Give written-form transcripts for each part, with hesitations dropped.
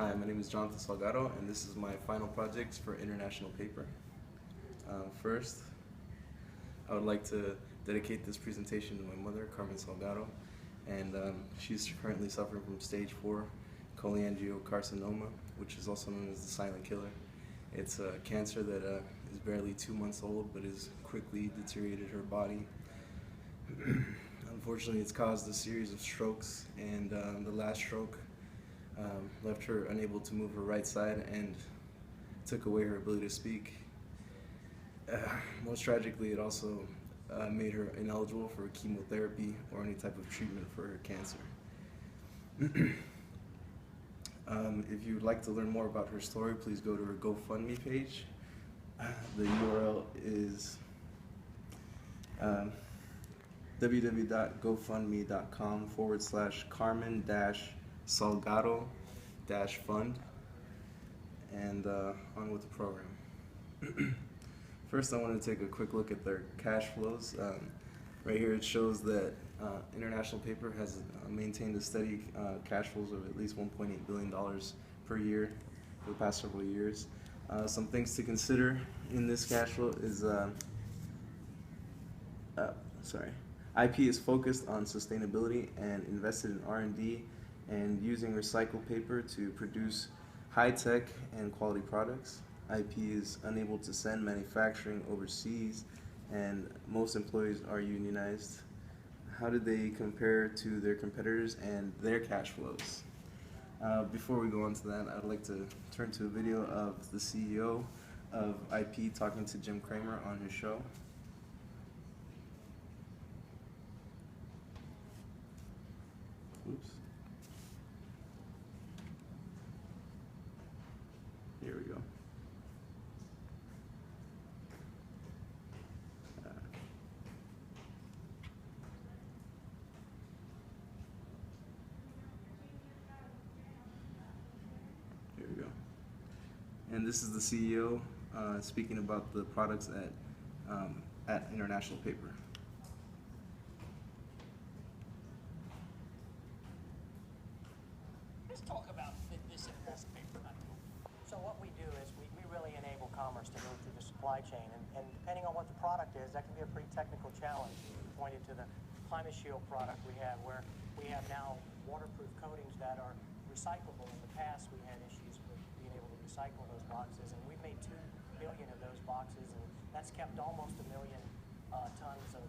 Hi, my name is Jonsalgado, and this is my final project for international paper. First, I would like to dedicate this presentation to my mother, Carmen Salgado, and she's currently suffering from stage 4 Cholangiocarcinoma, which is also known as the silent killer. It's a cancer that is barely 2 months old, but has quickly deteriorated her body. Unfortunately, it's caused a series of strokes, and the last stroke left her unable to move her right side and took away her ability to speak. Most tragically, it also made her ineligible for chemotherapy or any type of treatment for her cancer. If you would like to learn more about her story, please go to her GoFundMe page. The URL is www.gofundme.com/Carmen-Salgado-fund, and on with the program. First, I want to take a quick look at their cash flows. Right here it shows that International Paper has maintained a steady cash flows of at least $1.8 billion per year for the past several years. Some things to consider in this cash flow is IP is focused on sustainability and invested in R&D and using recycled paper to produce high-tech and quality products. IP is unable to send manufacturing overseas, and most employees are unionized. How do they compare to their competitors and their cash flows? Before we go on to that, I'd like to turn to a video of the CEO of IP talking to Jim Cramer on his show. Oops. Here we go. Here we go. And this is the CEO speaking about the products at International Paper. Let's talk about this investment paper. So what we do is we really enable commerce to move through the supply chain, and depending on what the product is, that can be a pretty technical challenge. You pointed to the Climate Shield product we have, where we have now waterproof coatings that are recyclable. In the past, we had issues with being able to recycle those boxes, and we've made 2 billion of those boxes, and that's kept almost 1 million tons of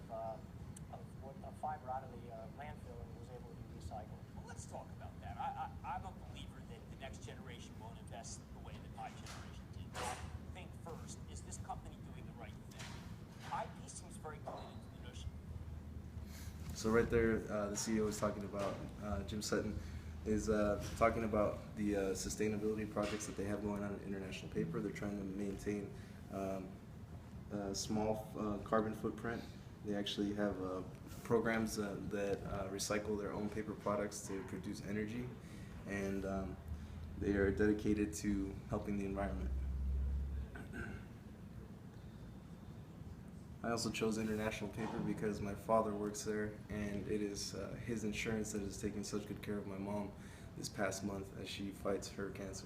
fiber out of the landfill and was able to be recycled. Well, let's talk about that. I'm a believer that the next generation won't invest the way that my generation did. But think first, is this company doing the right thing? IP seems very committed to the notion. So right there, the CEO is talking about, Jim Sutton, is talking about the sustainability projects that they have going on at International Paper. They're trying to maintain a small carbon footprint. They actually have programs that recycle their own paper products to produce energy, and they are dedicated to helping the environment. I also chose International Paper because my father works there, and it is his insurance that is taking such good care of my mom this past month as she fights her cancer.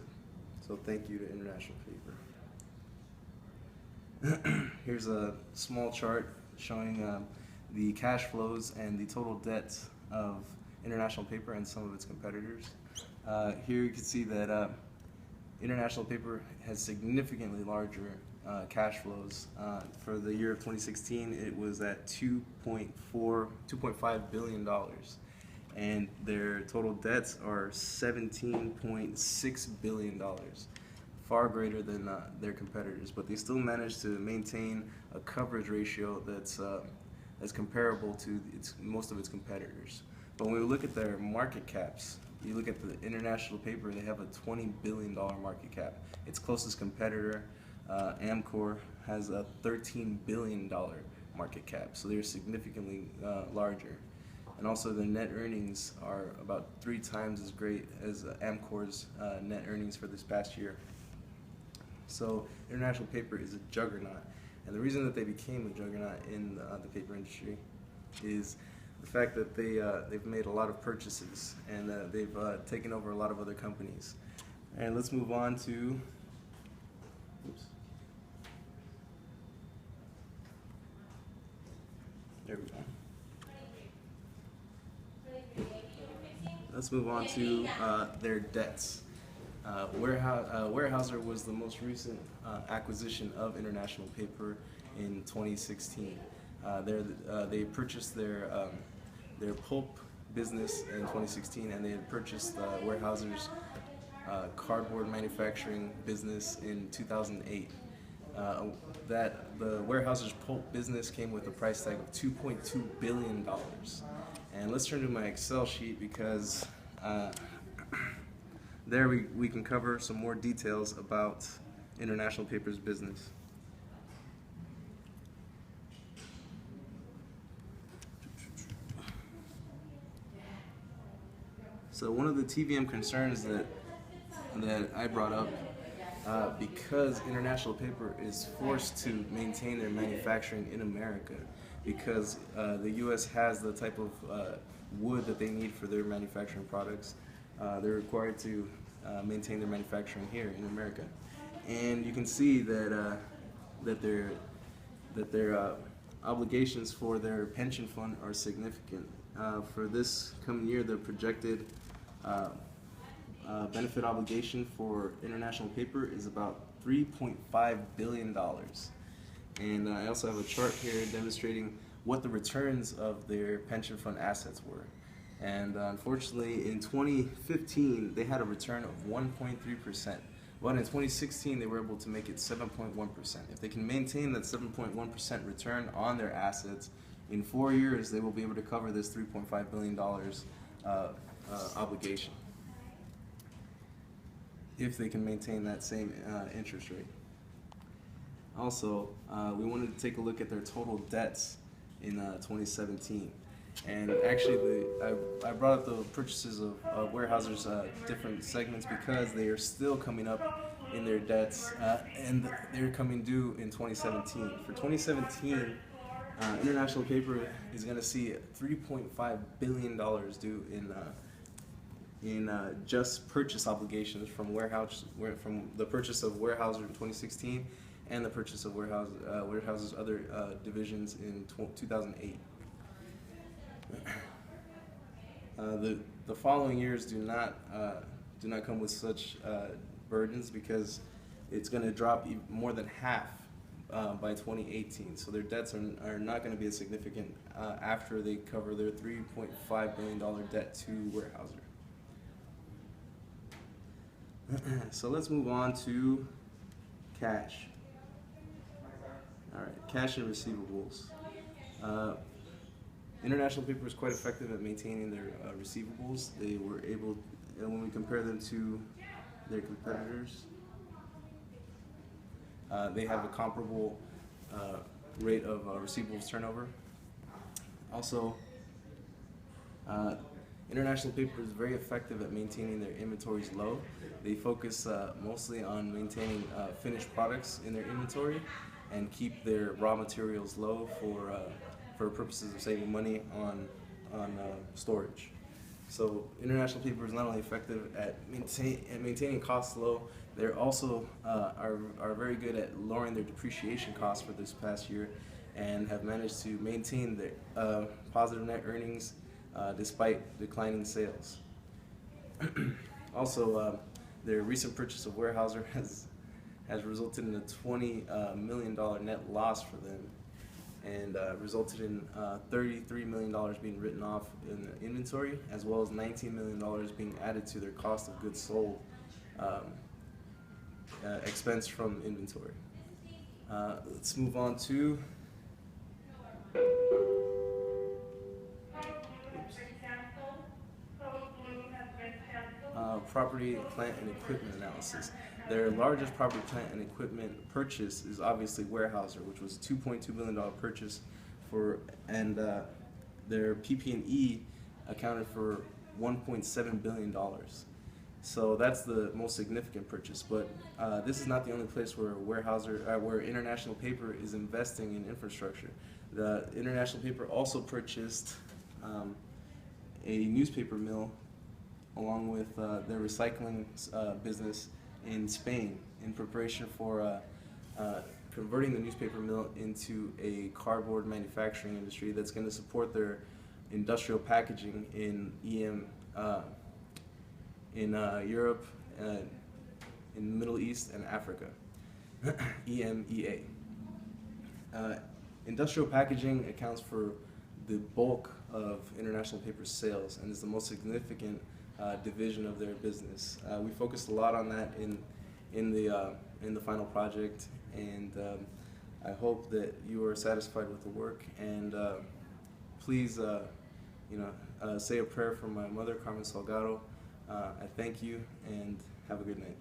So thank you to International Paper. Here's a small chart showing the cash flows and the total debt of International Paper and some of its competitors. Here you can see that International Paper has significantly larger cash flows. For the year of 2016, it was at $2.5 billion, and their total debts are $17.6 billion, far greater than their competitors. But they still managed to maintain a coverage ratio that's comparable to most of its competitors. But when we look at their market caps, you look at the International Paper, they have a $20 billion market cap. Its closest competitor, Amcor, has a $13 billion market cap, so they're significantly larger. And also their net earnings are about 3 times as great as Amcor's net earnings for this past year. So International Paper is a juggernaut, and the reason that they became a juggernaut in the paper industry is the fact that they've made a lot of purchases, and they've taken over a lot of other companies. And let's move on to, oops. There we go. Let's move on to their debts. Weyerhaeuser was the most recent acquisition of International Paper in 2016. They purchased their pulp business in 2016, and they had purchased Weyerhaeuser's cardboard manufacturing business in 2008. That the Weyerhaeuser's pulp business came with a price tag of $2.2 billion. And let's turn to my Excel sheet because there we can cover some more details about International Paper's business. So one of the TVM concerns that I brought up, because International Paper is forced to maintain their manufacturing in America, because the U.S. has the type of wood that they need for their manufacturing products, they're required to maintain their manufacturing here in America. And you can see that their obligations for their pension fund are significant. For this coming year, the projected benefit obligation for International Paper is about $3.5 billion. And I also have a chart here demonstrating what the returns of their pension fund assets were. And unfortunately, in 2015, they had a return of 1.3%. But in 2016, they were able to make it 7.1%. If they can maintain that 7.1% return on their assets, in 4 years, they will be able to cover this $3.5 billion obligation, if they can maintain that same interest rate. Also, we wanted to take a look at their total debts in 2017. And actually, I brought up the purchases of Weyerhaeuser's different segments because they are still coming up in their debts, and they're coming due in 2017. For 2017, International Paper is going to see $3.5 billion due in just purchase obligations from the purchase of Weyerhaeuser in 2016 and the purchase of Weyerhaeuser's other divisions in 2008. The following years do not come with such burdens because it's going to drop more than half by 2018. So their debts are not going to be as significant after they cover their $3.5 billion debt to Weyerhaeuser. So let's move on to cash. All right, cash and receivables. International Paper is quite effective at maintaining their receivables. They were able, and when we compare them to their competitors, they have a comparable rate of receivables turnover. Also, International Paper is very effective at maintaining their inventories low. They focus mostly on maintaining finished products in their inventory and keep their raw materials low for purposes of saving money on storage. So International Paper is not only effective at maintaining costs low, they're also are very good at lowering their depreciation costs for this past year, and have managed to maintain their positive net earnings despite declining sales. Also, their recent purchase of Weyerhaeuser has resulted in a $20 million net loss for them, and resulted in $33 million being written off in inventory, as well as $19 million being added to their cost of goods sold expense from inventory. Let's move on to property, plant, and equipment analysis. Their largest property, plant, and equipment purchase is obviously Weyerhaeuser, which was a $2.2 billion purchase and their PP&E accounted for $1.7 billion. So that's the most significant purchase. But this is not the only place where where International Paper is investing in infrastructure. The International Paper also purchased a newspaper mill along with their recycling business in Spain in preparation for converting the newspaper mill into a cardboard manufacturing industry that's going to support their industrial packaging in Europe, in the Middle East, and Africa. EMEA. Industrial packaging accounts for the bulk of International Paper's sales and is the most significant division of their business. We focused a lot on that in the final project, and I hope that you are satisfied with the work. And please, say a prayer for my mother, Carmen Salgado. I thank you, and have a good night.